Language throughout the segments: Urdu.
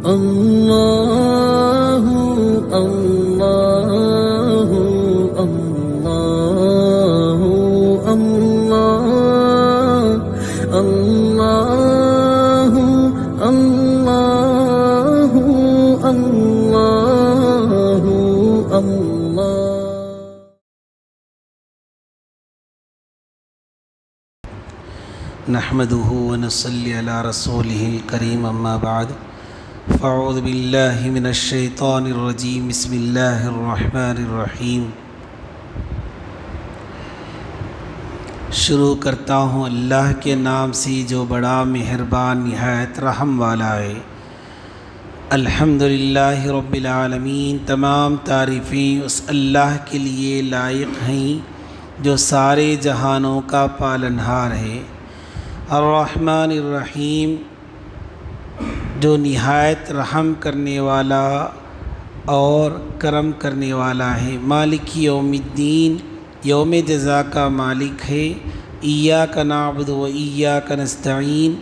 اللہ اللہ اللہ اللہ اللہ اللہ اللہ اللہ۔ نحمده ونصلي على رسوله الكريم اما بعد فاعوذ بالله من الشیطان الرجیم بسم اللہ الرحمن الرحیم۔ شروع کرتا ہوں اللہ کے نام سے جو بڑا مہربان نہایت رحم والا ہے۔ الحمدللہ رب العالمین، تمام تعریفیں اس اللہ کے لیے لائق ہیں جو سارے جہانوں کا پالنہار ہے۔ الرحمن الرحیم، جو نہایت رحم کرنے والا اور کرم کرنے والا ہے۔ مالک یوم الدین، یوم جزا کا مالک ہے۔ ایاک نعبد و ایاک نستعین،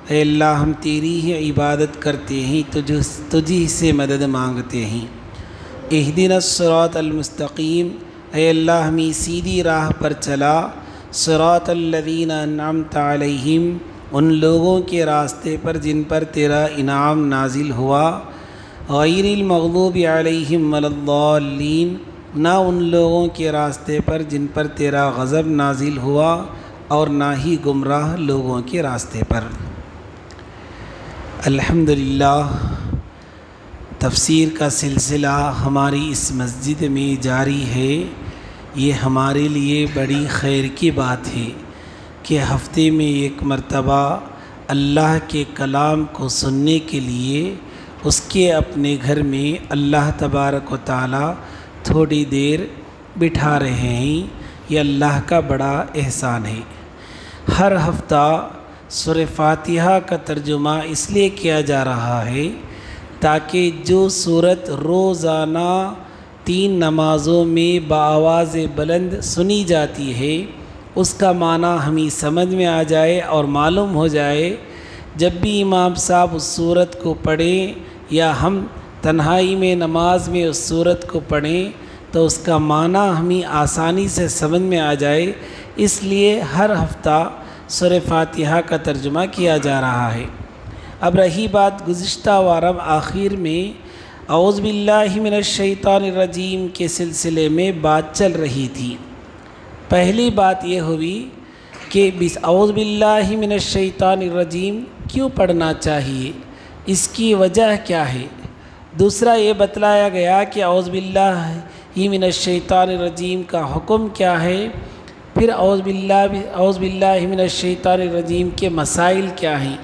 اے اللہ ہم تیری ہی عبادت کرتے ہیں، تجھی سے مدد مانگتے ہیں۔ اہدنا الصراط المستقیم، اے اللہ ہمیں سیدھی راہ پر چلا۔ صراط الذین انعمت علیہم، ان لوگوں کے راستے پر جن پر تیرا انعام نازل ہوا۔ غیر المغضوب علیہم ولا الضالین، نہ ان لوگوں کے راستے پر جن پر تیرا غضب نازل ہوا اور نہ ہی گمراہ لوگوں کے راستے پر۔ الحمدللہ، تفسیر کا سلسلہ ہماری اس مسجد میں جاری ہے۔ یہ ہمارے لیے بڑی خیر کی بات ہے کہ ہفتے میں ایک مرتبہ اللہ کے کلام کو سننے کے لیے اس کے اپنے گھر میں اللہ تبارک و تعالی تھوڑی دیر بٹھا رہے ہیں۔ یہ اللہ کا بڑا احسان ہے۔ ہر ہفتہ سورہ فاتحہ کا ترجمہ اس لیے کیا جا رہا ہے تاکہ جو سورت روزانہ 3 نمازوں میں بآواز بلند سنی جاتی ہے اس کا معنی ہمیں سمجھ میں آ جائے اور معلوم ہو جائے۔ جب بھی امام صاحب اس سورت کو پڑھیں یا ہم تنہائی میں نماز میں اس سورت کو پڑھیں تو اس کا معنی ہمیں آسانی سے سمجھ میں آ جائے، اس لیے ہر ہفتہ سورہ فاتحہ کا ترجمہ کیا جا رہا ہے۔ اب رہی بات گزشتہ وارم آخر میں اعوذ باللہ من الشیطان الرجیم کے سلسلے میں بات چل رہی تھی۔ پہلی بات یہ ہوئی کہ اعوذ باللہ من الشیطان الرجیم کیوں پڑھنا چاہیے، اس کی وجہ کیا ہے۔ دوسرا یہ بتلایا گیا کہ اعوذ باللہ من الشیطان الرجیم کا حکم کیا ہے، پھر اعوذ باللہ من الشیطان الرجیم کے مسائل کیا ہیں۔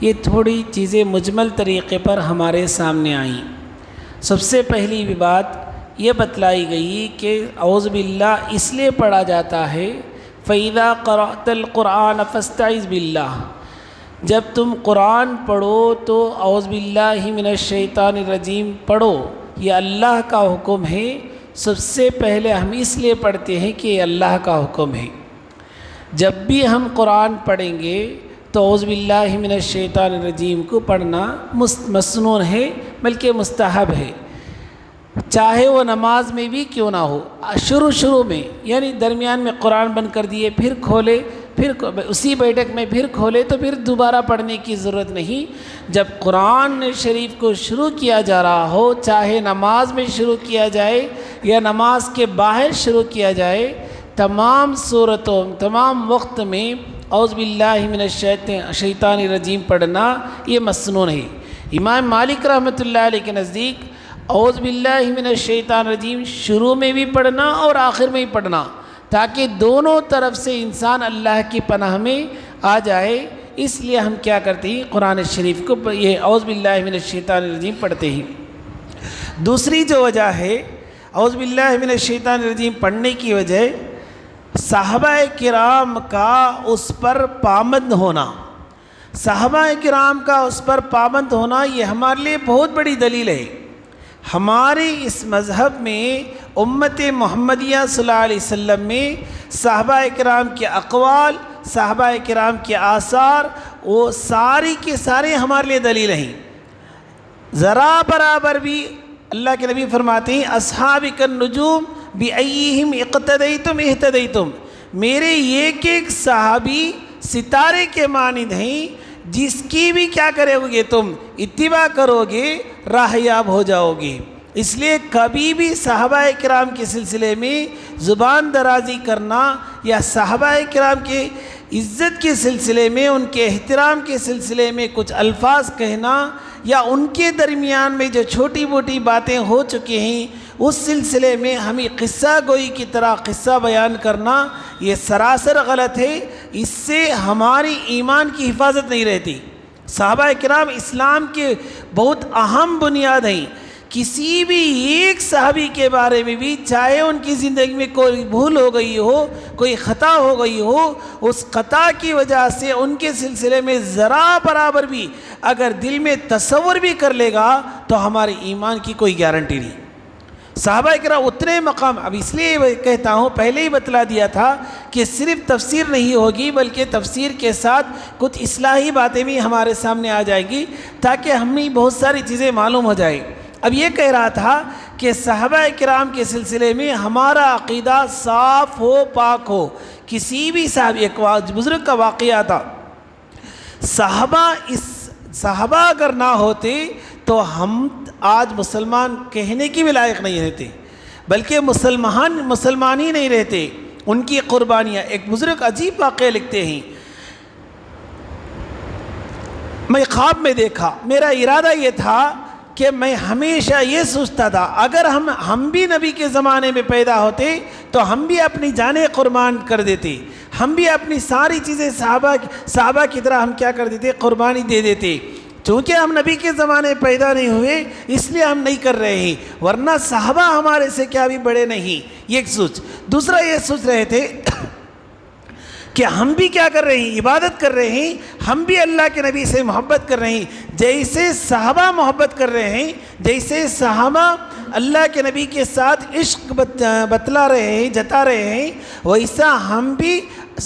یہ تھوڑی چیزیں مجمل طریقے پر ہمارے سامنے آئیں۔ سب سے پہلی بھی بات یہ بتلائی گئی کہ اعوذ باللہ اس لیے پڑھا جاتا ہے فَإِذَا قَرَأْتَ الْقُرْآنَ فَاسْتَعِذْ بِاللَّهِ، جب تم قرآن پڑھو تو اعوذ باللہ من الشیطان الرجیم پڑھو۔ یہ اللہ کا حکم ہے۔ سب سے پہلے ہم اس لیے پڑھتے ہیں کہ یہ اللہ کا حکم ہے۔ جب بھی ہم قرآن پڑھیں گے تو اعوذ باللہ من الشیطان الرجیم کو پڑھنا مسنون ہے، بلکہ مستحب ہے، چاہے وہ نماز میں بھی کیوں نہ ہو۔ شروع میں یعنی درمیان میں قرآن بند کر دیے پھر کھولے، پھر اسی بیٹھک میں پھر کھولے تو پھر دوبارہ پڑھنے کی ضرورت نہیں۔ جب قرآن شریف کو شروع کیا جا رہا ہو، چاہے نماز میں شروع کیا جائے یا نماز کے باہر شروع کیا جائے، تمام صورتوں تمام وقت میں اعوذ باللہ من الشیطان الرجیم پڑھنا یہ مسنون ہے۔ امام مالک رحمۃ اللہ علیہ کے نزدیک اعوذ باللہ من الشیطان الرجیم شروع میں بھی پڑھنا اور آخر میں بھی پڑھنا، تاکہ دونوں طرف سے انسان اللہ کی پناہ میں آ جائے۔ اس لیے ہم کیا کرتے ہیں، قرآن شریف کو یہ اعوذ باللہ من الشیطان الرجیم پڑھتے ہیں۔ دوسری جو وجہ ہے اعوذ باللہ من الشیطان الرجیم پڑھنے کی وجہ، صحابہ کرام کا اس پر پابند ہونا۔ صحابہ کرام کا اس پر پابند ہونا یہ ہمارے لیے بہت بڑی دلیل ہے۔ ہمارے اس مذہب میں امت محمدیہ صلی اللہ علیہ وسلم میں صحابہ کرام کے اقوال، صحابہ کرام کے آثار، وہ ساری کے سارے ہمارے لیے دلیل ہیں۔ ذرا برابر بھی اللہ کے نبی فرماتے ہیں اصحابک النجوم بأیہم اقتدیتم اہتدیتم، میرے ایک ایک صحابی ستارے کے مانند ہیں، جس کی بھی کیا کرو گے تم اتباع کرو گے راہیاب ہو جاؤ گے۔ اس لیے کبھی بھی صحابہ کرام کے سلسلے میں زبان درازی کرنا یا صحابہ کرام کے عزت کے سلسلے میں، ان کے احترام کے سلسلے میں کچھ الفاظ کہنا یا ان کے درمیان میں جو چھوٹی موٹی باتیں ہو چکی ہیں اس سلسلے میں ہمیں قصہ گوئی کی طرح قصہ بیان کرنا، یہ سراسر غلط ہے۔ اس سے ہماری ایمان کی حفاظت نہیں رہتی۔ صحابہ کرام اسلام کے بہت اہم بنیاد ہیں۔ کسی بھی ایک صحابی کے بارے میں بھی چاہے ان کی زندگی میں کوئی بھول ہو گئی ہو، کوئی خطا ہو گئی ہو، اس خطا کی وجہ سے ان کے سلسلے میں ذرا برابر بھی اگر دل میں تصور بھی کر لے گا تو ہمارے ایمان کی کوئی گارنٹی نہیں۔ صحابہ کرام اتنے مقام، اب اس لیے کہتا ہوں، پہلے ہی بتلا دیا تھا کہ صرف تفسیر نہیں ہوگی بلکہ تفسیر کے ساتھ کچھ اصلاحی باتیں بھی ہمارے سامنے آ جائیں گی تاکہ ہمیں بہت ساری چیزیں معلوم ہو جائیں۔ اب یہ کہہ رہا تھا کہ صحابہ کرام کے سلسلے میں ہمارا عقیدہ صاف ہو، پاک ہو۔ کسی بھی صحابی، ایک بزرگ کا واقعہ تھا، صحابہ اگر نہ ہوتے تو ہم آج مسلمان کہنے کی بھی لائق نہیں رہتے، بلکہ مسلمان ہی نہیں رہتے۔ ان کی قربانیاں، ایک بزرگ عجیب واقعہ لکھتے ہیں، میں خواب میں دیکھا، میرا ارادہ یہ تھا کہ میں ہمیشہ یہ سوچتا تھا اگر ہم بھی نبی کے زمانے میں پیدا ہوتے تو ہم بھی اپنی جانیں قربان کر دیتے، ہم بھی اپنی ساری چیزیں صحابہ کی طرح ہم کیا کر دیتے، قربانی دے دیتے۔ چونکہ ہم نبی کے زمانے میں پیدا نہیں ہوئے اس لیے ہم نہیں کر رہے ہیں، ورنہ صحابہ ہمارے سے کیا بھی بڑے نہیں، یہ ایک سوچ۔ دوسرا یہ سوچ رہے تھے کہ ہم بھی کیا کر رہے ہیں، عبادت کر رہے ہیں، ہم بھی اللہ کے نبی سے محبت کر رہے ہیں، جیسے صحابہ محبت کر رہے ہیں، جیسے صحابہ اللہ کے نبی کے ساتھ عشق بتلا رہے ہیں، جتا رہے ہیں، ویسا ہم بھی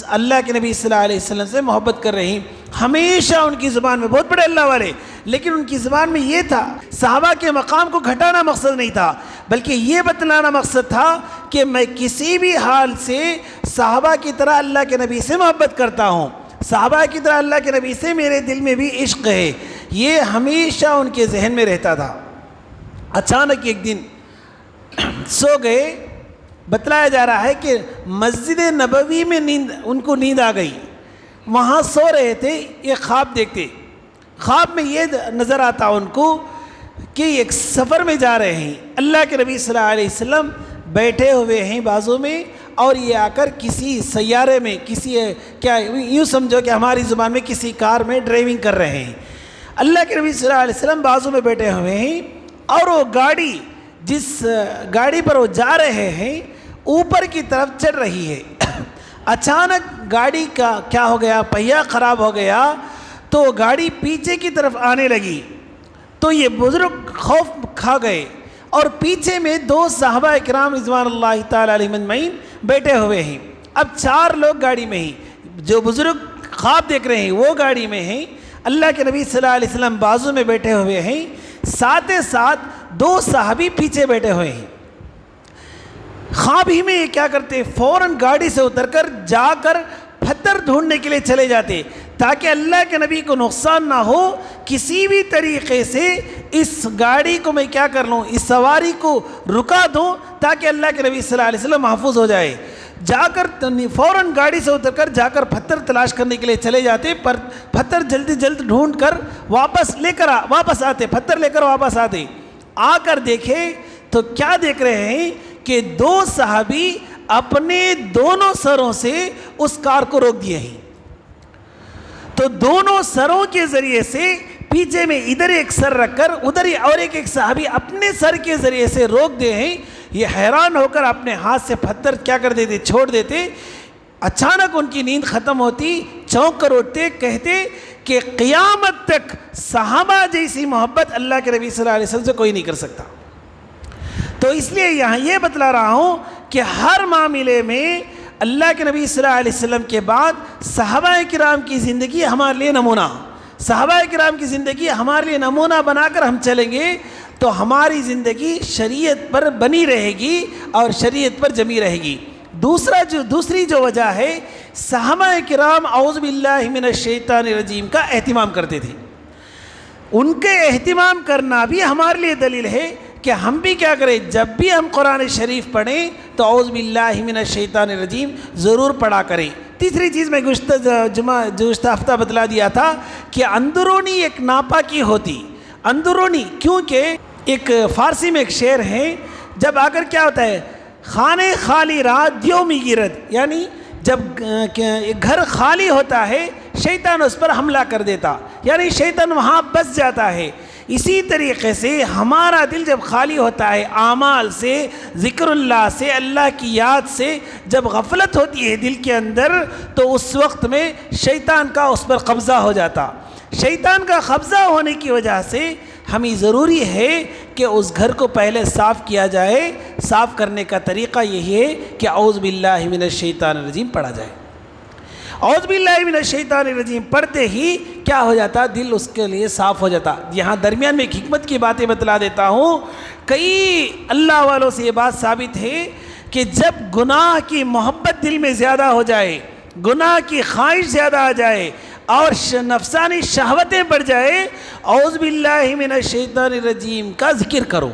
اللہ کے نبی صلی اللہ علیہ وسلم سے محبت کر رہے ہیں۔ ہمیشہ ان کی زبان میں، بہت بڑے اللہ والے، لیکن ان کی زبان میں یہ تھا، صحابہ کے مقام کو گھٹانا مقصد نہیں تھا بلکہ یہ بتلانا مقصد تھا کہ میں کسی بھی حال سے صحابہ کی طرح اللہ کے نبی سے محبت کرتا ہوں، صحابہ کی طرح اللہ کے نبی سے میرے دل میں بھی عشق ہے، یہ ہمیشہ ان کے ذہن میں رہتا تھا۔ اچانک ایک دن سو گئے، بتلایا جا رہا ہے کہ مسجد نبوی میں ان کو نیند آ گئی، وہاں سو رہے تھے، یہ خواب دیکھتے، خواب میں یہ نظر آتا ان کو کہ ایک سفر میں جا رہے ہیں، اللہ کے نبی صلی اللہ علیہ وسلم بیٹھے ہوئے ہیں بازو میں، اور یہ آ کر کسی سیارے میں، کسی کیا یوں سمجھو کہ ہماری زبان میں کسی کار میں ڈرائیونگ کر رہے ہیں، اللہ کے نبی صلی اللہ علیہ وسلم بازو میں بیٹھے ہوئے ہیں، اور وہ گاڑی جس گاڑی پر وہ جا رہے ہیں اوپر کی طرف چڑھ رہی ہے۔ اچانک گاڑی کا کیا ہو گیا، پہیہ خراب ہو گیا تو گاڑی پیچھے کی طرف آنے لگی، تو یہ بزرگ خوف کھا گئے، اور پیچھے میں دو صحابہ کرام رضوان اللہ تعالی علیہم اجمعین بیٹھے ہوئے ہیں۔ اب 4 لوگ گاڑی میں ہیں، جو بزرگ خواب دیکھ رہے ہیں وہ گاڑی میں ہیں، اللہ کے نبی صلی اللہ علیہ وسلم بازو میں بیٹھے ہوئے ہیں، ساتھ ساتھ 2 صحابی پیچھے بیٹھے ہوئے ہیں۔ خواب ہی میں یہ کیا کرتے، فوراً گاڑی سے اتر کر جا کر پتھر ڈھونڈنے کے لیے چلے جاتے تاکہ اللہ کے نبی کو نقصان نہ ہو، کسی بھی طریقے سے اس گاڑی کو میں کیا کر لوں، اس سواری کو رکا دوں تاکہ اللہ کے نبی صلی اللہ علیہ وسلم محفوظ ہو جائے۔ جا کر فوراً گاڑی سے اتر کر جا کر پتھر تلاش کرنے کے لیے چلے جاتے، پر پتھر جلد ڈھونڈ کر واپس آتے، پتھر لے کر واپس آتے، آ کر دیکھے تو کیا دیکھ رہے ہیں کہ 2 صحابی اپنے دونوں سروں سے اس کار کو روک دیے ہیں، تو دونوں سروں کے ذریعے سے پیچھے میں ادھر ایک سر رکھ کر ادھر ہی اور ایک صحابی اپنے سر کے ذریعے سے روک دے ہیں۔ یہ حیران ہو کر اپنے ہاتھ سے پتھر کیا کر دیتے، چھوڑ دیتے۔ اچانک ان کی نیند ختم ہوتی، چونک کر اٹھتے، کہتے کہ قیامت تک صحابہ جیسی محبت اللہ کے نبی صلی اللہ علیہ وسلم سے کوئی نہیں کر سکتا۔ تو اس لیے یہاں یہ بتلا رہا ہوں کہ ہر معاملے میں اللہ کے نبی صلی اللہ علیہ وسلم کے بعد صحابہ کرام کی زندگی ہمارے لیے نمونہ، صحابہ کرام کی زندگی ہمارے لیے نمونہ بنا کر ہم چلیں گے تو ہماری زندگی شریعت پر بنی رہے گی اور شریعت پر جمی رہے گی۔ دوسری جو وجہ ہے، صحابہ کرام اعوذ باللہ من الشیطان الرجیم کا اہتمام کرتے تھے۔ ان کے اہتمام کرنا بھی ہمارے لیے دلیل ہے کہ ہم بھی کیا کریں، جب بھی ہم قرآن شریف پڑھیں تو اعوذ باللہ من الشیطان الرجیم ضرور پڑھا کریں۔ تیسری چیز میں گزشتہ ہفتہ بتلا دیا تھا کہ اندرونی ایک ناپاکی ہوتی، اندرونی، کیونکہ ایک فارسی میں ایک شعر ہے، جب آ کر کیا ہوتا ہے، خانے خالی رات دیو می گرد، یعنی جب گھر خالی ہوتا ہے شیطان اس پر حملہ کر دیتا، یعنی شیطان وہاں بس جاتا ہے۔ اسی طریقے سے ہمارا دل جب خالی ہوتا ہے اعمال سے، ذکر اللہ سے، اللہ کی یاد سے، جب غفلت ہوتی ہے دل کے اندر تو اس وقت میں شیطان کا اس پر قبضہ ہو جاتا۔ شیطان کا قبضہ ہونے کی وجہ سے ہمیں ضروری ہے کہ اس گھر کو پہلے صاف کیا جائے۔ صاف کرنے کا طریقہ یہی ہے کہ اعوذ باللہ من الشیطان الرجیم پڑھا جائے۔ اعوذ باللہ من الشیطان الرجیم پڑھتے ہی کیا ہو جاتا، دل اس کے لیے صاف ہو جاتا۔ یہاں درمیان میں ایک حکمت کی باتیں بتلا دیتا ہوں۔ کئی اللہ والوں سے یہ بات ثابت ہے کہ جب گناہ کی محبت دل میں زیادہ ہو جائے، گناہ کی خواہش زیادہ آ جائے اور نفسانی شہوتیں بڑھ جائے، اعوذ باللہ من الشیطان الرجیم کا ذکر کرو،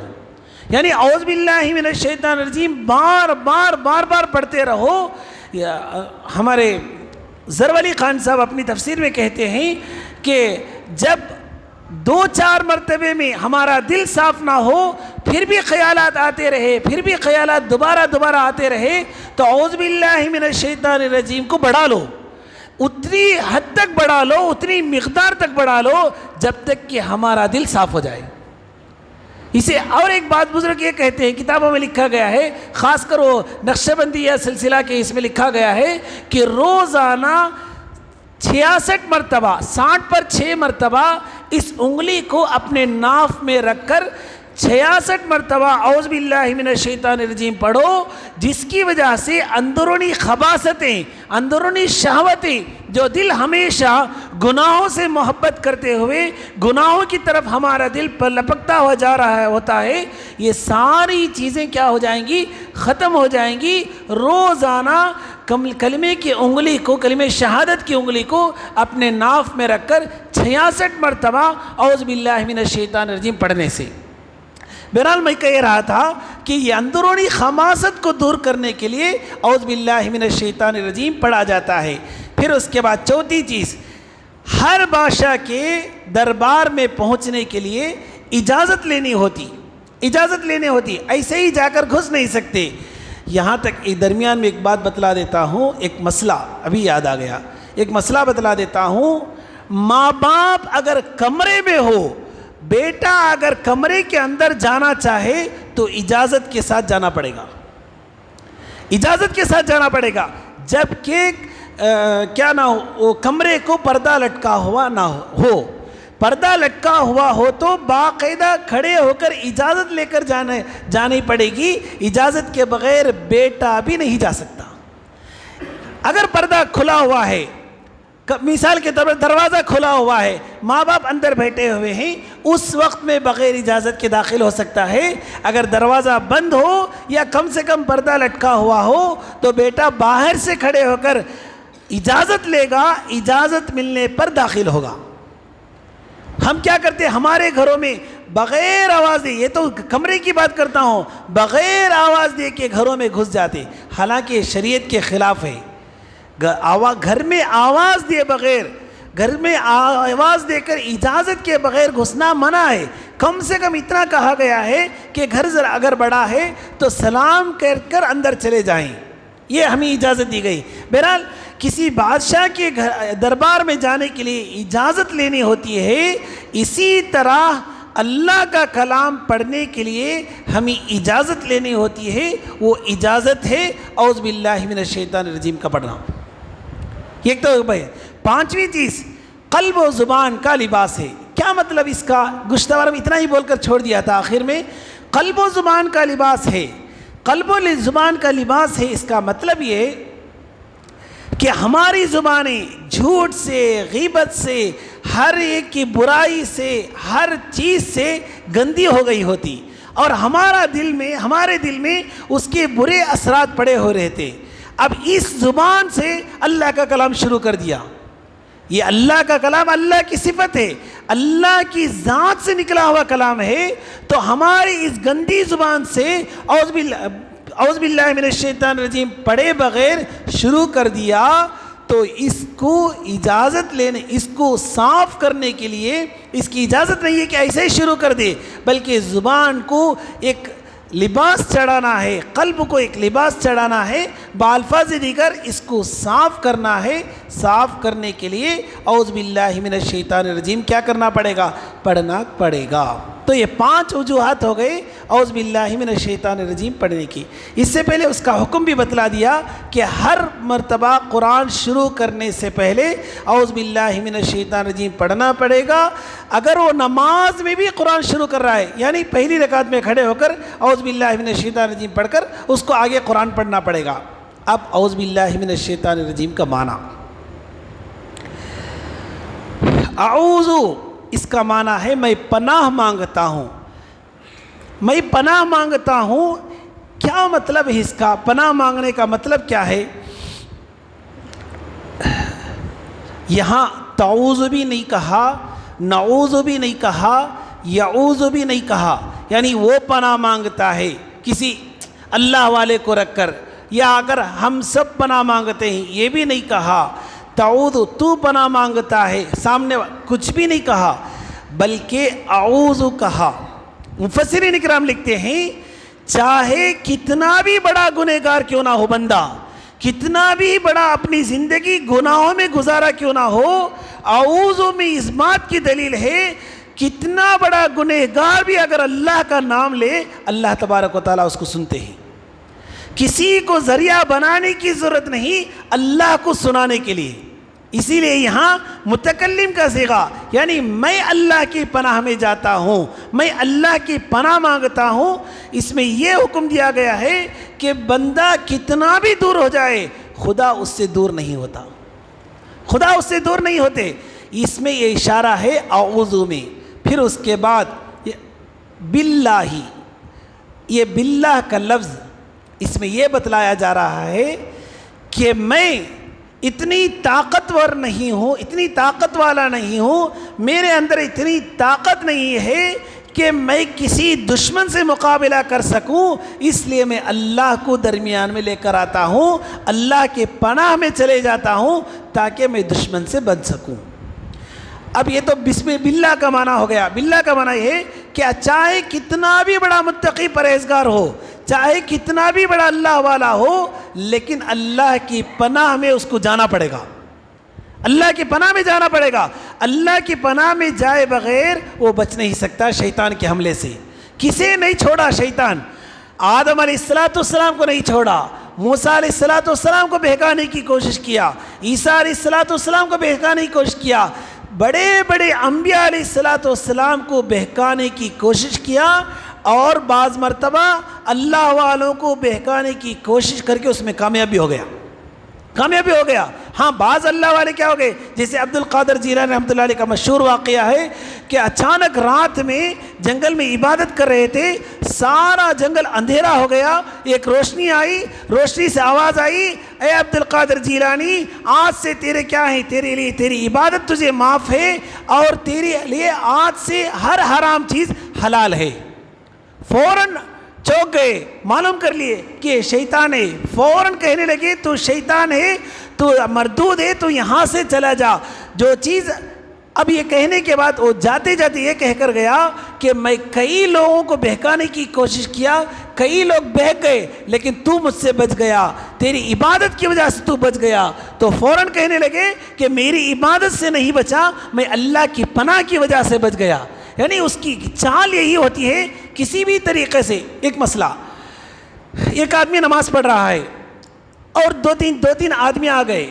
یعنی اعوذ باللہ من الشیطان الرجیم بار بار پڑھتے رہو۔ ہمارے زرولی خان صاحب اپنی تفسیر میں کہتے ہیں کہ جب 2-4 مرتبے میں ہمارا دل صاف نہ ہو، پھر بھی خیالات آتے رہے، پھر بھی خیالات دوبارہ آتے رہے، تو اعوذ باللہ من الشیطان الرجیم کو بڑھا لو، اتنی حد تک بڑھا لو، اتنی مقدار تک بڑھا لو جب تک کہ ہمارا دل صاف ہو جائے۔ اسے اور ایک بات بزرگ یہ کہتے ہیں، کتابوں میں لکھا گیا ہے، خاص کر وہ نقشہ بندی یا سلسلہ کے اس میں لکھا گیا ہے کہ روزانہ 66 مرتبہ، 60 پر 6 مرتبہ اس انگلی کو اپنے ناف میں رکھ کر 66 مرتبہ اعوذ باللہ من الشیطان الرجیم پڑھو، جس کی وجہ سے اندرونی خباثتیں، اندرونی شہوتیں، جو دل ہمیشہ گناہوں سے محبت کرتے ہوئے گناہوں کی طرف ہمارا دل پر لپکتا ہوا جا رہا ہوتا ہے، یہ ساری چیزیں کیا ہو جائیں گی، ختم ہو جائیں گی۔ روزانہ کلمے کی انگلی کو، کلمے شہادت کی انگلی کو اپنے ناف میں رکھ کر 66 مرتبہ اعوذ باللہ من الشیطان الرجیم پڑھنے سے۔ بہرحال میں کہہ رہا تھا کہ یہ اندرونی خماست کو دور کرنے کے لیے اعوذ باللہ من الشیطان الرجیم پڑھا جاتا ہے۔ پھر اس کے بعد چوتھی چیز، ہر بادشاہ کے دربار میں پہنچنے کے لیے اجازت لینی ہوتی، ایسے ہی جا کر گھس نہیں سکتے۔ یہاں تک درمیان میں ایک بات بتلا دیتا ہوں، ایک مسئلہ ابھی یاد آ گیا، ایک مسئلہ بتلا دیتا ہوں۔ ماں باپ اگر کمرے میں ہو، بیٹا اگر کمرے کے اندر جانا چاہے تو اجازت کے ساتھ جانا پڑے گا، اجازت کے ساتھ جانا پڑے گا، جبکہ کیا نہ ہو، کمرے کو پردہ لٹکا ہوا نہ ہو۔ پردہ لٹکا ہوا ہو تو باقاعدہ کھڑے ہو کر اجازت لے کر جانی پڑے گی، اجازت کے بغیر بیٹا بھی نہیں جا سکتا۔ اگر پردہ کھلا ہوا ہے، مثال کے طور پر دروازہ کھلا ہوا ہے، ماں باپ اندر بیٹھے ہوئے ہیں، اس وقت میں بغیر اجازت کے داخل ہو سکتا ہے۔ اگر دروازہ بند ہو یا کم سے کم پردہ لٹکا ہوا ہو تو بیٹا باہر سے کھڑے ہو کر اجازت لے گا، اجازت ملنے پر داخل ہوگا۔ ہم کیا کرتے ہیں ہمارے گھروں میں بغیر آواز دے، یہ تو کمرے کی بات کرتا ہوں، بغیر آواز دے کے گھروں میں گھس جاتے، حالانکہ شریعت کے خلاف ہے۔ گھر میں آواز دیے بغیر، گھر میں آواز دے کر اجازت کے بغیر گھسنا منع ہے۔ کم سے کم اتنا کہا گیا ہے کہ گھر اگر بڑا ہے تو سلام کر اندر چلے جائیں، یہ ہمیں اجازت دی گئی۔ بہرحال کسی بادشاہ کے دربار میں جانے کے لیے اجازت لینی ہوتی ہے، اسی طرح اللہ کا کلام پڑھنے کے لیے ہمیں اجازت لینی ہوتی ہے، وہ اجازت ہے اعوذ باللہ من الشیطان الرجیم کا پڑھنا۔ ایک تو بھائی پانچویں چیز، قلب و زبان کا لباس ہے۔ کیا مطلب اس کا؟ گزشتہ بار میں اتنا ہی بول کر چھوڑ دیا تھا، آخر میں قلب و زبان کا لباس ہے۔ قلب و زبان کا لباس ہے، اس کا مطلب یہ کہ ہماری زبانیں جھوٹ سے، غیبت سے، ہر ایک کی برائی سے، ہر چیز سے گندی ہو گئی ہوتی، اور ہمارے دل میں اس کے برے اثرات پڑے ہو رہے تھے۔ اب اس زبان سے اللہ کا کلام شروع کر دیا۔ یہ اللہ کا کلام اللہ کی صفت ہے، اللہ کی ذات سے نکلا ہوا کلام ہے، تو ہماری اس گندی زبان سے اعوذ باللہ من الشیطان الرجیم پڑھے بغیر شروع کر دیا، تو اس کو اجازت لینے، اس کو صاف کرنے کے لیے اس کی اجازت نہیں ہے کہ ایسے ہی شروع کر دے، بلکہ زبان کو ایک لباس چڑھانا ہے، قلب کو ایک لباس چڑھانا ہے، بالفاظ دیگر اس کو صاف کرنا ہے۔ صاف کرنے کے لیے اعوذ باللہ من الشیطان الرجیم کیا کرنا پڑے گا؟ پڑھنا پڑے گا۔ تو یہ 5 وجوہات ہو گئے اعوذ باللہ من الشیطان الرجیم پڑھنے کی۔ اس سے پہلے اس کا حکم بھی بتلا دیا کہ ہر مرتبہ قرآن شروع کرنے سے پہلے اعوذ باللہ من الشیطان الرجیم پڑھنا پڑے گا۔ اگر وہ نماز میں بھی قرآن شروع کر رہا ہے، یعنی پہلی رکعت میں کھڑے ہو کر اعوذ باللہ من الشیطان الرجیم پڑھ کر اس کو آگے قرآن پڑھنا پڑے گا۔ اب اعوذ باللہ من الشیطان الرجیم کا معنی، اعوذ اس کا معنی ہے میں پناہ مانگتا ہوں۔ میں پناہ مانگتا ہوں، کیا مطلب ہے اس کا؟ پناہ مانگنے کا مطلب کیا ہے؟ یہاں تعوذ بھی نہیں کہا، نعوذ بھی نہیں کہا، یعوذ بھی نہیں کہا، یعنی وہ پناہ مانگتا ہے کسی اللہ والے کو رکھ کر، یا اگر ہم سب پناہ مانگتے ہیں یہ بھی نہیں کہا۔ تعوذ تو پناہ مانگتا ہے، سامنے کچھ بھی نہیں کہا، بلکہ اعوذ کہا۔ مفسرین اکرام لکھتے ہیں چاہے کتنا بھی بڑا گنہگار کیوں نہ ہو بندہ، کتنا بھی بڑا اپنی زندگی گناہوں میں گزارا کیوں نہ ہو، اعوذ میں اس بات کی دلیل ہے کتنا بڑا گنہگار بھی اگر اللہ کا نام لے اللہ تبارک و تعالیٰ اس کو سنتے ہیں۔ کسی کو ذریعہ بنانے کی ضرورت نہیں اللہ کو سنانے کے لیے، اسی لیے یہاں متکلم کا صیغہ، یعنی میں اللہ کی پناہ میں جاتا ہوں، میں اللہ کی پناہ مانگتا ہوں۔ اس میں یہ حکم دیا گیا ہے کہ بندہ کتنا بھی دور ہو جائے خدا اس سے دور نہیں ہوتا، خدا اس سے دور نہیں ہوتے۔ اس میں یہ اشارہ ہے اعوذ میں۔ پھر اس کے بعد باللہ، یہ باللہ کا لفظ اس میں یہ بتلایا جا رہا ہے کہ میں اتنی طاقتور نہیں ہوں، اتنی طاقت والا نہیں ہوں، میرے اندر اتنی طاقت نہیں ہے کہ میں کسی دشمن سے مقابلہ کر سکوں، اس لیے میں اللہ کو درمیان میں لے کر آتا ہوں، اللہ کے پناہ میں چلے جاتا ہوں تاکہ میں دشمن سے بچ سکوں۔ اب یہ تو بسم باللہ کا معنی ہو گیا۔ باللہ کا معنی یہ ہے کہ چاہے کتنا بھی بڑا متقی پرہیزگار ہو، چاہے کتنا بھی بڑا اللہ والا ہو، لیکن اللہ کی پناہ میں اس کو جانا پڑے گا، اللہ کی پناہ میں جانا پڑے گا۔ اللہ کی پناہ میں جائے بغیر وہ بچ نہیں سکتا شیطان کے حملے سے۔ کسے نہیں چھوڑا شیطان؟ آدم علیہ السلام کو نہیں چھوڑا، موسیٰ علیہ السلام کو بہکانے کی کوشش کیا، عیسیٰ علیہ السلام کو بہکانے کی کوشش کیا، بڑے بڑے انبیاء علیہ السلام کو بہکانے کی کوشش کیا، اور بعض مرتبہ اللہ والوں کو بہکانے کی کوشش کر کے اس میں کامیابی ہو گیا۔ ہاں بعض اللہ والے کیا ہو گئے، جیسے عبد القادر جیلانی رحمۃ اللہ علیہ کا مشہور واقعہ ہے کہ اچانک رات میں جنگل میں عبادت کر رہے تھے، سارا جنگل اندھیرا ہو گیا، ایک روشنی آئی، روشنی سے آواز آئی، اے عبد القادر جیلانی آج سے تیرے کیا ہے، تیرے لیے تیری عبادت تجھے معاف ہے، اور تیرے لیے آج سے ہر حرام چیز حلال ہے۔ فوراً چوک گئے، معلوم کر لیے کہ یہ شیطان ہے، فوراً کہنے لگے تو شیطان ہے، تو مردود ہے، تو یہاں سے چلا جا۔ جو چیز اب یہ کہنے کے بعد وہ جاتے جاتے یہ کہہ کر گیا کہ میں کئی لوگوں کو بہکانے کی کوشش کیا، کئی لوگ بہک گئے، لیکن تو مجھ سے بچ گیا، تیری عبادت کی وجہ سے تو بچ گیا۔ تو فوراً کہنے لگے کہ میری عبادت سے نہیں بچا، میں اللہ کی پناہ کی وجہ سے بچ گیا۔ یعنی اس کی چال یہی ہوتی ہے کسی بھی طریقے سے۔ ایک مسئلہ، ایک آدمی نماز پڑھ رہا ہے اور دو تین آدمی آ گئے،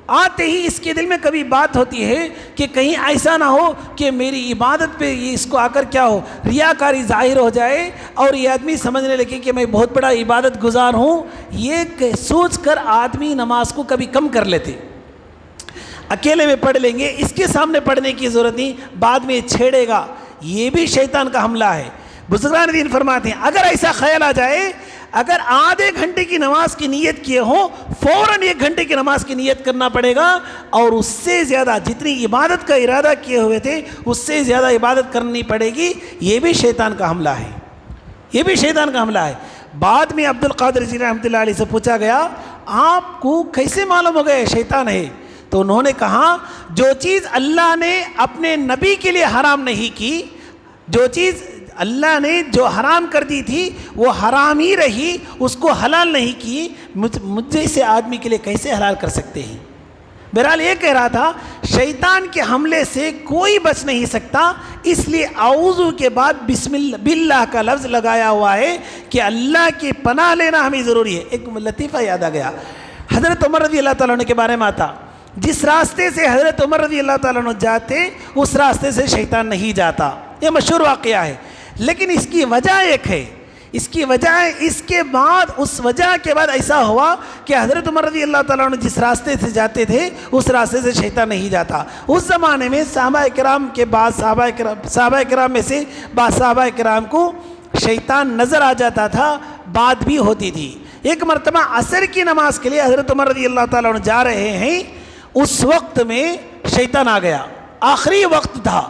آتے ہی اس کے دل میں کبھی بات ہوتی ہے کہ کہیں ایسا نہ ہو کہ میری عبادت پہ یہ اس کو آ کر کیا ہو، ریاکاری ظاہر ہو جائے اور یہ آدمی سمجھنے لگے کہ میں بہت بڑا عبادت گزار ہوں. یہ سوچ کر آدمی نماز کو کبھی کم کر لیتے. اکیلے میں پڑھ لیں گے، اس کے سامنے پڑھنے کی ضرورت نہیں، بعد میں چھیڑے گا. یہ بھی شیطان کا حملہ ہے. بزرگان دین فرماتے ہیں اگر ایسا خیال آ جائے، اگر آدھے گھنٹے کی نماز کی نیت کیے ہوں، فوراً 1 گھنٹے کی نماز کی نیت کرنا پڑے گا، اور اس سے زیادہ جتنی عبادت کا ارادہ کیے ہوئے تھے اس سے زیادہ عبادت کرنی پڑے گی. یہ بھی شیطان کا حملہ ہے، یہ بھی شیطان کا حملہ ہے. بعد میں عبد القادر جیلانی رحمۃ اللہ علیہ سے پوچھا گیا آپ کو کیسے معلوم ہو گیا شیطان ہے؟ تو انہوں نے کہا جو چیز اللہ نے اپنے نبی کے لیے حرام نہیں کی، جو چیز اللہ نے جو حرام کر دی تھی وہ حرام ہی رہی، اس کو حلال نہیں کی، مجھ جیسے آدمی کے لیے کیسے حلال کر سکتے ہیں؟ بہرحال یہ کہہ رہا تھا شیطان کے حملے سے کوئی بچ نہیں سکتا، اس لیے اعوذ کے بعد بسم اللہ باللہ کا لفظ لگایا ہوا ہے کہ اللہ کی پناہ لینا ہمیں ضروری ہے. ایک لطیفہ یاد آ گیا، حضرت عمر رضی اللہ تعالیٰ عنہ کے بارے میں آتا، جس راستے سے حضرت عمر رضی اللہ تعالیٰ عنہ جاتے اس راستے سے شیطان نہیں جاتا. یہ مشہور واقعہ ہے، لیکن اس کی وجہ ایک ہے. اس کی وجہ اس کے بعد، اس وجہ کے بعد ایسا ہوا کہ حضرت عمر رضی اللہ تعالیٰ عنہ جس راستے سے جاتے تھے اس راستے سے شیطان نہیں جاتا. اس زمانے میں صحابہ کرام کے بعد صحابہ کرام میں سے بعض صحابہ کرام کو شیطان نظر آ جاتا تھا، بات بھی ہوتی تھی. ایک مرتبہ عصر کی نماز کے لیے حضرت عمر رضی اللہ تعالیٰ عنہ جا رہے ہیں، اس وقت میں شیطان آ گیا، آخری وقت تھا.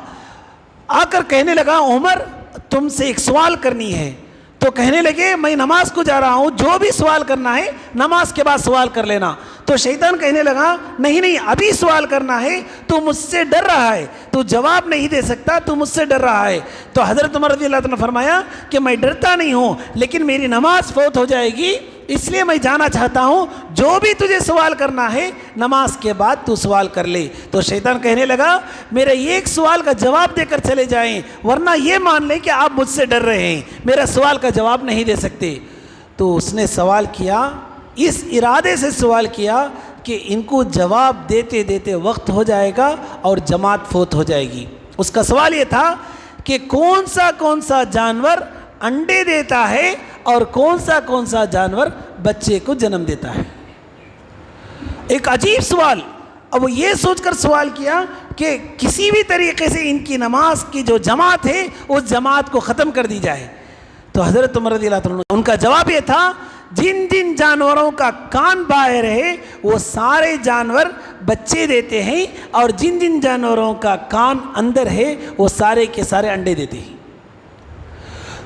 آ کر کہنے لگا عمر تم سے ایک سوال کرنی ہے. تو کہنے لگے میں نماز کو جا رہا ہوں، جو بھی سوال کرنا ہے نماز کے بعد سوال کر لینا. تو شیطان کہنے لگا نہیں ابھی سوال کرنا ہے، تو مجھ سے ڈر رہا ہے، تو جواب نہیں دے سکتا، تو مجھ سے ڈر رہا ہے. تو حضرت عمر رضی اللہ عنہ نے فرمایا کہ میں ڈرتا نہیں ہوں، لیکن میری نماز فوت ہو جائے گی، اس لیے میں جانا چاہتا ہوں، جو بھی تجھے سوال کرنا ہے نماز کے بعد تو سوال کر لے. تو شیطان کہنے لگا میرے ایک سوال کا جواب دے کر چلے جائیں، ورنہ یہ مان لیں کہ آپ مجھ سے ڈر رہے ہیں، میرا سوال کا جواب نہیں دے سکتے. تو اس نے سوال کیا، اس ارادے سے سوال کیا کہ ان کو جواب دیتے دیتے وقت ہو جائے گا اور جماعت فوت ہو جائے گی. اس کا سوال یہ تھا کہ کون سا جانور انڈے دیتا ہے اور کون سا جانور بچے کو جنم دیتا ہے. ایک عجیب سوال. اب وہ یہ سوچ کر سوال کیا کہ کسی بھی طریقے سے ان کی نماز کی جو جماعت ہے اس جماعت کو ختم کر دی جائے. تو حضرت عمر رضی اللہ عنہ ان کا جواب یہ تھا جن جن جانوروں کا کان باہر ہے وہ سارے جانور بچے دیتے ہیں، اور جن جن جانوروں کا کان اندر ہے وہ سارے کے سارے انڈے دیتے ہیں.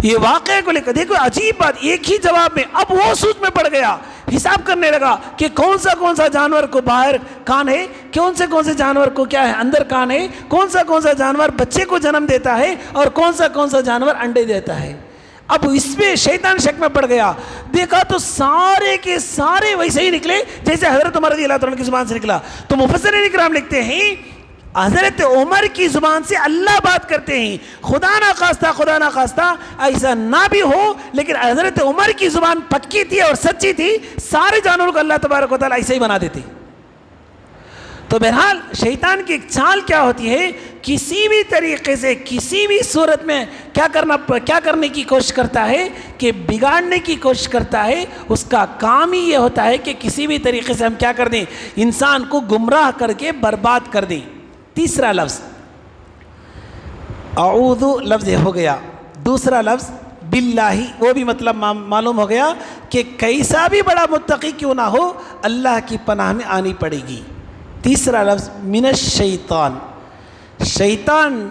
یہ واقعے کو لے کر دیکھو عجیب بات، ایک ہی جواب میں. اب وہ سوچ میں پڑ گیا، حساب کرنے لگا کہ کون سا جانور کو باہر کان ہے، کون سے جانور کو کیا ہے اندر کان ہے، کون سا جانور بچے کو جنم دیتا ہے، اور کون سا جانور انڈے دیتا ہے. اب اس میں شیطان شک میں پڑ گیا. دیکھا تو سارے کے سارے ویسے ہی نکلے جیسے حضرت عمر رضی اللہ عنہ کی زبان سے نکلا. تو مفسرین اکرام لکھتے ہیں حضرت عمر کی زبان سے اللہ بات کرتے ہیں، خدا نہ خواستہ ایسا نہ بھی ہو، لیکن حضرت عمر کی زبان پکی تھی اور سچی تھی، سارے جانوروں کو اللہ تبارک و تعالیٰ ایسے ہی بنا دیتے. تو بہرحال شیطان کی ایک چال کیا ہوتی ہے، کسی بھی طریقے سے کسی بھی صورت میں کیا کرنے کی کوشش کرتا ہے کہ بگاڑنے کی کوشش کرتا ہے. اس کا کام ہی یہ ہوتا ہے کہ کسی بھی طریقے سے ہم کیا کر دیں، انسان کو گمراہ کر کے برباد کر دیں. تیسرا لفظ اعوذ لفظ ہو گیا، دوسرا لفظ باللہ، وہ بھی مطلب معلوم ہو گیا کہ کیسا بھی بڑا متقی کیوں نہ ہو اللہ کی پناہ میں آنی پڑے گی. تیسرا لفظ من الشیطان، شیطان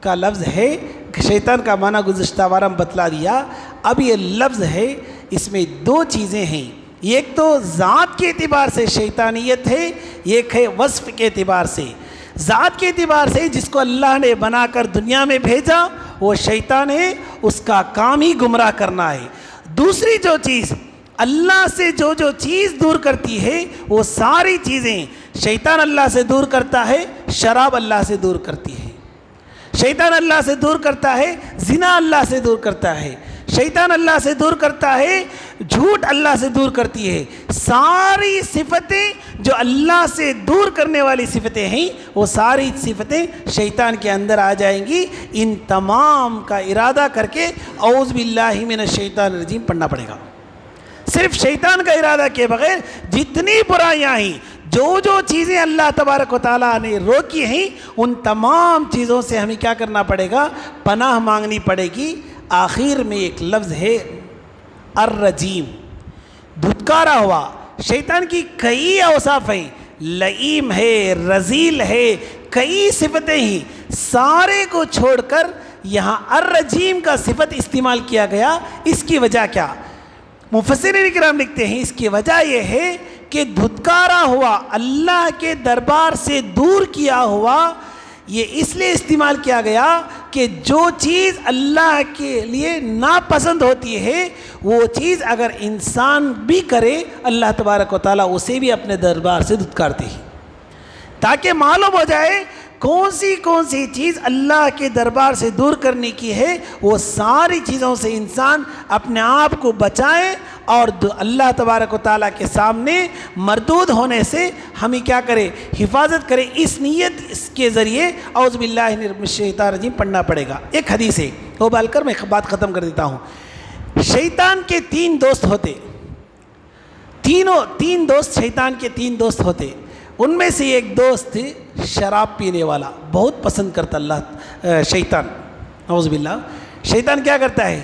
کا لفظ ہے. شیطان کا معنی گزشتہ بار ہم بتلا دیا. اب یہ لفظ ہے، اس میں 2 چیزیں ہیں. ایک تو ذات کے اعتبار سے شیطانیت ہے، ایک ہے وصف کے اعتبار سے. ذات کے اعتبار سے جس کو اللہ نے بنا کر دنیا میں بھیجا وہ شیطان ہے، اس کا کام ہی گمراہ کرنا ہے. دوسری جو چیز اللہ سے جو چیز دور کرتی ہے وہ ساری چیزیں شیطان اللہ سے دور کرتا ہے. شراب اللہ سے دور کرتی ہے، شیطان اللہ سے دور کرتا ہے. زنا اللہ سے دور کرتا ہے، شیطان اللہ سے دور کرتا ہے. جھوٹ اللہ سے دور کرتی ہے. ساری صفتیں جو اللہ سے دور کرنے والی صفتیں ہیں وہ ساری صفتیں شیطان کے اندر آ جائیں گی. ان تمام کا ارادہ کر کے اعوذ باللہ من الشیطان الرجیم پڑھنا پڑے گا. صرف شیطان کا ارادہ کے بغیر جتنی برائیاں ہیں، جو چیزیں اللہ تبارک و تعالیٰ نے روکی ہیں، ان تمام چیزوں سے ہمیں کیا کرنا پڑے گا؟ پناہ مانگنی پڑے گی. آخر میں ایک لفظ ہے الرجیم، دھتکارا ہوا. شیطان کی کئی اوصاف ہیں، لئیم ہے، رذیل ہے، کئی صفتیں ہیں. سارے کو چھوڑ کر یہاں الرجیم کا صفت استعمال کیا گیا. اس کی وجہ کیا؟ مفسرین کرام لکھتے ہیں اس کی وجہ یہ ہے کہ دھتکارا ہوا، اللہ کے دربار سے دور کیا ہوا، یہ اس لیے استعمال کیا گیا کہ جو چیز اللہ کے لیے ناپسند ہوتی ہے وہ چیز اگر انسان بھی کرے اللہ تبارک و تعالیٰ اسے بھی اپنے دربار سے دھتکارتے ہیں، تاکہ معلوم ہو جائے کون سی چیز اللہ کے دربار سے دور کرنے کی ہے. وہ ساری چیزوں سے انسان اپنے آپ کو بچائے اور اللہ تبارک و تعالیٰ کے سامنے مردود ہونے سے ہمیں کیا کرے؟ حفاظت کرے. اس نیت کے ذریعے اعوذ باللہ من الشیطان الرجیم پڑھنا پڑے گا. ایک حدیث ہے وہ بال کر میں بات ختم کر دیتا ہوں. شیطان کے تین دوست ہوتے، تین دوست شیطان کے تین دوست ہوتے. ان میں سے ایک دوست شراب پینے والا، بہت پسند کرتا اللہ شیطان، اعوذ باللہ. شیطان کیا کرتا ہے؟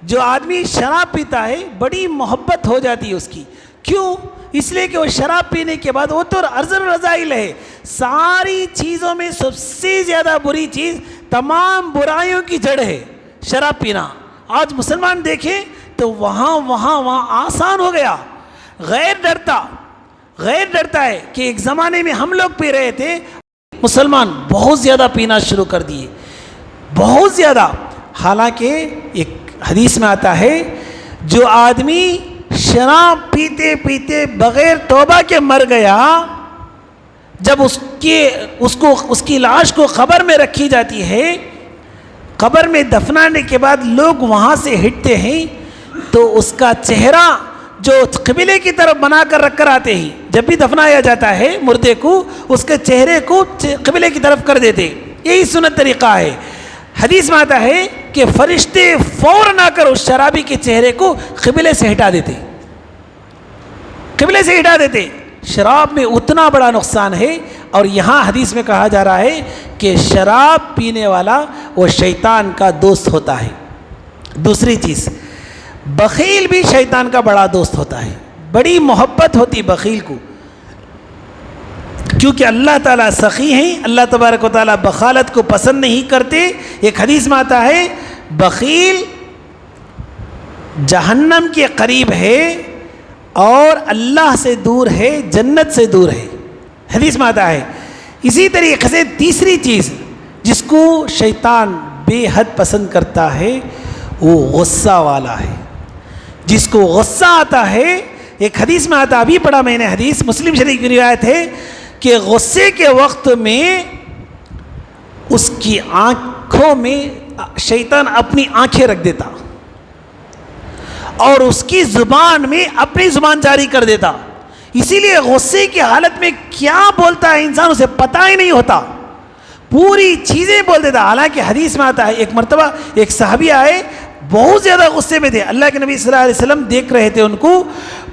جو آدمی شراب پیتا ہے بڑی محبت ہو جاتی ہے اس کی. کیوں؟ اس لیے کہ وہ شراب پینے کے بعد وہ تو ارذل رذائل ہے، ساری چیزوں میں سب سے زیادہ بری چیز، تمام برائیوں کی جڑ ہے شراب پینا. آج مسلمان دیکھیں تو وہاں آسان ہو گیا. غیر ڈرتا ہے کہ ایک زمانے میں ہم لوگ پی رہے تھے، مسلمان بہت زیادہ پینا شروع کر دیے، بہت زیادہ. حالانکہ ایک حدیث میں آتا ہے جو آدمی شراب پیتے پیتے بغیر توبہ کے مر گیا، جب اس کی لاش کو قبر میں رکھی جاتی ہے، قبر میں دفنانے کے بعد لوگ وہاں سے ہٹتے ہیں تو اس کا چہرہ جو قبلے کی طرف بنا کر رکھ کر آتے ہیں، جب بھی دفنایا جاتا ہے مردے کو اس کے چہرے کو قبلے کی طرف کر دیتے. یہی سنت طریقہ ہے. حدیث میں آتا ہے کہ فرشتے فوراً آ کر اس شرابی کے چہرے کو قبلے سے ہٹا دیتے. شراب میں اتنا بڑا نقصان ہے. اور یہاں حدیث میں کہا جا رہا ہے کہ شراب پینے والا وہ شیطان کا دوست ہوتا ہے. دوسری چیز، بخیل بھی شیطان کا بڑا دوست ہوتا ہے. بڑی محبت ہوتی بخیل کو، کیونکہ اللہ تعالیٰ سخی ہیں. اللہ تبارک و تعالیٰ بخالت کو پسند نہیں کرتے. ایک حدیث میں آتا ہے بخیل جہنم کے قریب ہے اور اللہ سے دور ہے، جنت سے دور ہے، حدیث میں آتا ہے. اسی طریقے سے تیسری چیز جس کو شیطان بے حد پسند کرتا ہے وہ غصہ والا ہے. جس کو غصہ آتا ہے، ایک حدیث میں آتا، ابھی پڑھا میں نے حدیث، مسلم شریف کی روایت ہے کہ غصے کے وقت میں اس کی آنکھوں میں شیطان اپنی آنکھیں رکھ دیتا اور اس کی زبان میں اپنی زبان جاری کر دیتا. اسی لیے غصے کی حالت میں کیا بولتا ہے انسان اسے پتہ ہی نہیں ہوتا، پوری چیزیں بول دیتا. حالانکہ حدیث میں آتا ہے ایک مرتبہ ایک صحابی آئے، بہت زیادہ غصے میں تھے. اللہ کے نبی صلی اللہ علیہ وسلم دیکھ رہے تھے ان کو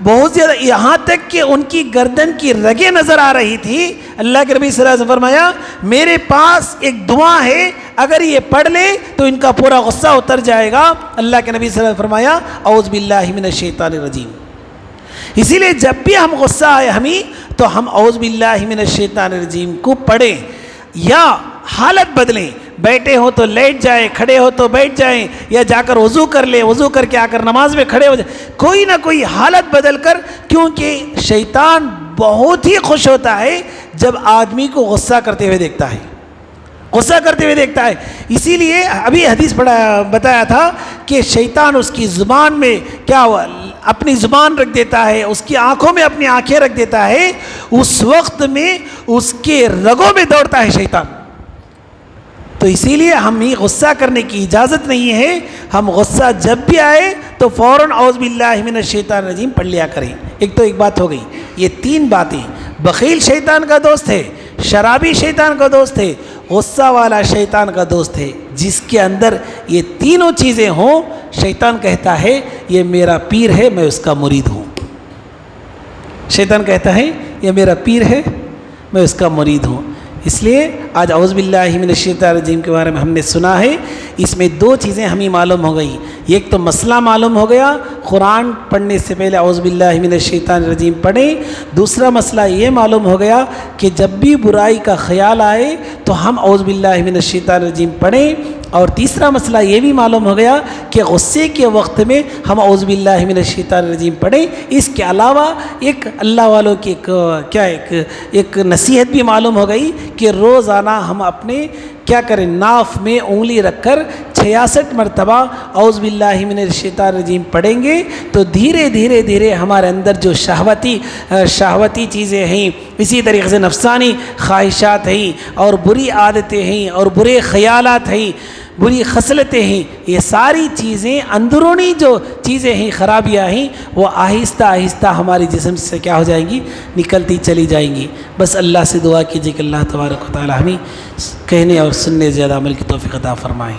بہت زیادہ، یہاں تک کہ ان کی گردن کی رگیں نظر آ رہی تھی. اللہ کے نبی صلی اللہ علیہ وسلم فرمایا میرے پاس ایک دعا ہے، اگر یہ پڑھ لے تو ان کا پورا غصہ اتر جائے گا. اللہ کے نبی صلی اللہ علیہ وسلم فرمایا اعوذ باللہ من الشیطان الرجیم. اسی لیے جب بھی ہم غصہ آئے ہمیں تو ہم اعوذ باللہ من الشیطان الرجیم کو پڑھیں، یا حالت بدلیں. بیٹھے ہو تو لیٹ جائیں، کھڑے ہو تو بیٹھ جائیں، یا جا کر وضو کر لیں، وضو کر کے آ کر نماز میں کھڑے ہو جائیں، کوئی نہ کوئی حالت بدل کر. کیونکہ شیطان بہت ہی خوش ہوتا ہے جب آدمی کو غصہ کرتے ہوئے دیکھتا ہے. اسی لیے ابھی حدیث بتایا تھا کہ شیطان اس کی زبان میں کیا اپنی زبان رکھ دیتا ہے، اس کی آنکھوں میں اپنی آنکھیں رکھ دیتا ہے. اس وقت میں اس کے رگوں میں دوڑتا ہے شیطان. تو اسی لیے ہمیں غصہ کرنے کی اجازت نہیں ہے. ہم غصہ جب بھی آئے تو فوراً اعوذ باللہ من الشیطان الرجیم پڑھ لیا کریں. ایک تو ایک بات ہو گئی. یہ تین باتیں. بخیل شیطان کا دوست ہے, شرابی شیطان کا دوست ہے, غصہ والا شیطان کا دوست ہے. جس کے اندر یہ تینوں چیزیں ہوں, شیطان کہتا ہے یہ میرا پیر ہے, میں اس کا مرید ہوں. شیطان کہتا ہے یہ میرا پیر ہے, میں اس کا مرید ہوں. اس لیے آج اعوذ باللہ من الشیطان الرجیم کے بارے میں ہم نے سنا ہے. اس میں دو چیزیں ہمیں معلوم ہو گئی. ایک تو مسئلہ معلوم ہو گیا, قرآن پڑھنے سے پہلے اعوذ باللہ من الشیطان الرجیم پڑھیں. دوسرا مسئلہ یہ معلوم ہو گیا کہ جب بھی برائی کا خیال آئے تو ہم اعوذ باللہ من الشیطان الرجیم پڑھیں. اور تیسرا مسئلہ یہ بھی معلوم ہو گیا کہ غصے کے وقت میں ہم اعوذ باللہ من الشیطان الرجیم پڑھیں. اس کے علاوہ ایک اللہ والوں کی ایک نصیحت بھی معلوم ہو گئی کہ روزانہ ہم اپنے کیا کریں, ناف میں انگلی رکھ کر 66 مرتبہ اعوذ باللہ من الشیطان الرجیم پڑھیں گے تو دھیرے دھیرے دھیرے ہمارے اندر جو شہوتی چیزیں ہیں, اسی طریقے سے نفسانی خواہشات ہیں اور بری عادتیں ہیں اور برے خیالات ہیں, بری خصلتیں ہیں, یہ ساری چیزیں اندرونی جو چیزیں ہیں, خرابیاں ہیں, وہ آہستہ آہستہ ہمارے جسم سے کیا ہو جائیں گی, نکلتی چلی جائیں گی. بس اللہ سے دعا کیجیے کہ اللہ تبارک و تعالی ہمیں کہنے اور سننے زیادہ عمل کی توفیق عطا فرمائے.